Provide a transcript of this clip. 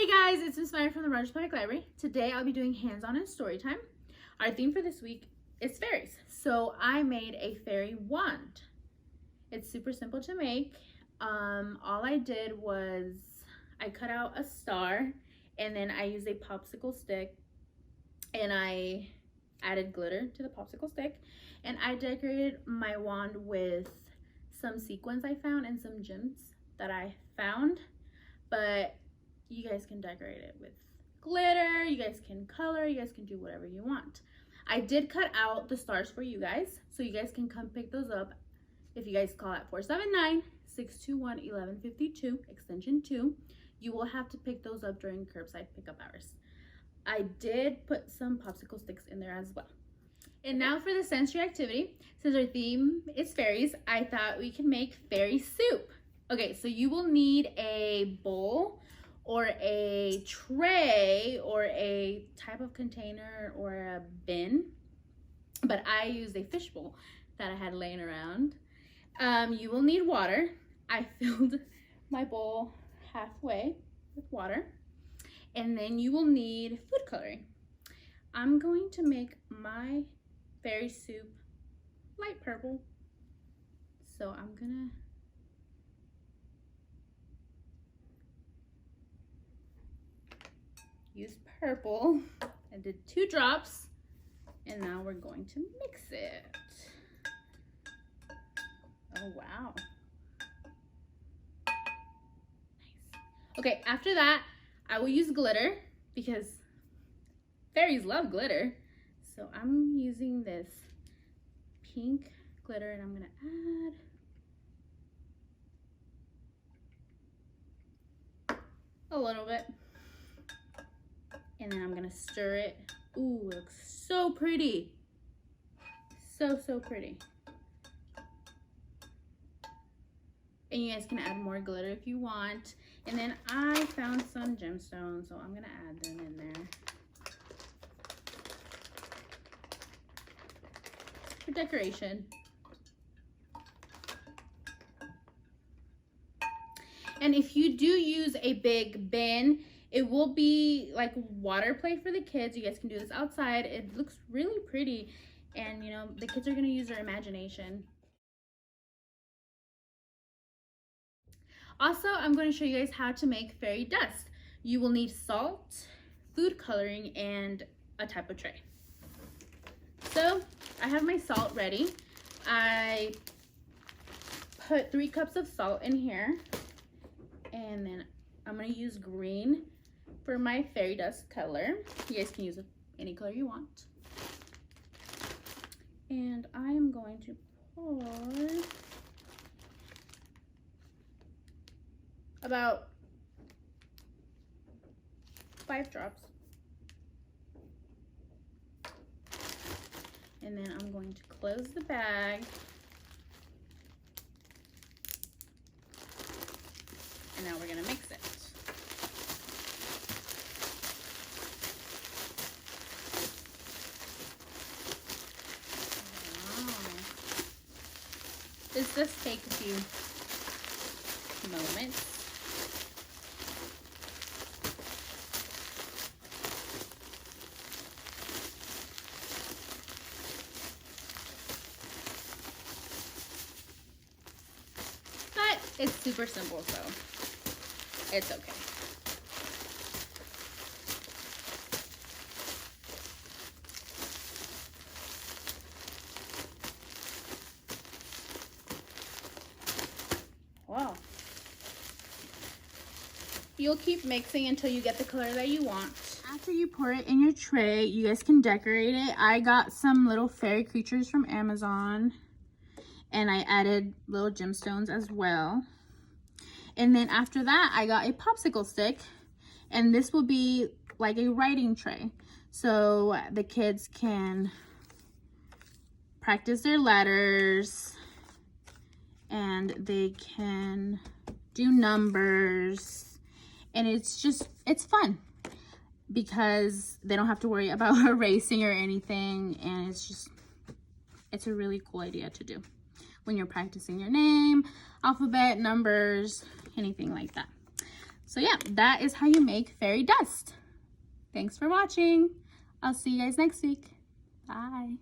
Hey guys, it's Miss Mayra from the Rogers Public Library. Today I'll be doing hands-on and story time. Our theme for this week is fairies. So I made a fairy wand. It's super simple to make. All I did was I cut out a star and then I used a popsicle stick and I added glitter to the popsicle stick and I decorated my wand with some sequins I found and some gems that I found, but you guys can decorate it with glitter, you guys can color, you guys can do whatever you want. I did cut out the stars for you guys, so you guys can come pick those up if you guys call at 479-621-1152, extension 2. You will have to pick those up during curbside pickup hours. I did put some popsicle sticks in there as well. And now for the sensory activity. Since our theme is fairies, I thought we could make fairy soup. Okay, so you will need a bowl or a tray or a type of container or a bin, but I used a fishbowl that I had laying around. You will need water. I filled my bowl halfway with water, and then you will need food coloring. I'm going to make my fairy soup light purple, so I'm gonna use purple. I did 2 drops, and now we're going to mix it. Oh wow, nice. Okay, after that I will use glitter because fairies love glitter. So I'm using this pink glitter and I'm gonna add a little bit. And then I'm gonna stir it. Ooh, it looks so pretty. So pretty. And you guys can add more glitter if you want. And then I found some gemstones, so I'm gonna add them in there for decoration. And if you do use a big bin, it will be like water play for the kids. You guys can do this outside. It looks really pretty, and you know, the kids are gonna use their imagination. Also, I'm going to show you guys how to make fairy dust. You will need salt, food coloring, and a type of tray. So I have my salt ready. I put 3 cups of salt in here, and then I'm going to use green for my fairy dust color. You guys can use any color you want. And I am going to pour about 5 drops. And then I'm going to close the bag. And now we're gonna mix it. Wow. This does take a few moments. It's super simple, so it's okay. Wow. You'll keep mixing until you get the color that you want. After you pour it in your tray, you guys can decorate it. I got some little fairy creatures from Amazon, and I added little gemstones as well. And then after that, I got a popsicle stick, and this will be like a writing tray. So the kids can practice their letters, and they can do numbers, and it's fun because they don't have to worry about erasing or anything, and it's a really cool idea to do when you're practicing your name, alphabet, numbers, anything like that. So yeah, that is how you make fairy dust. Thanks for watching. I'll see you guys next week. Bye.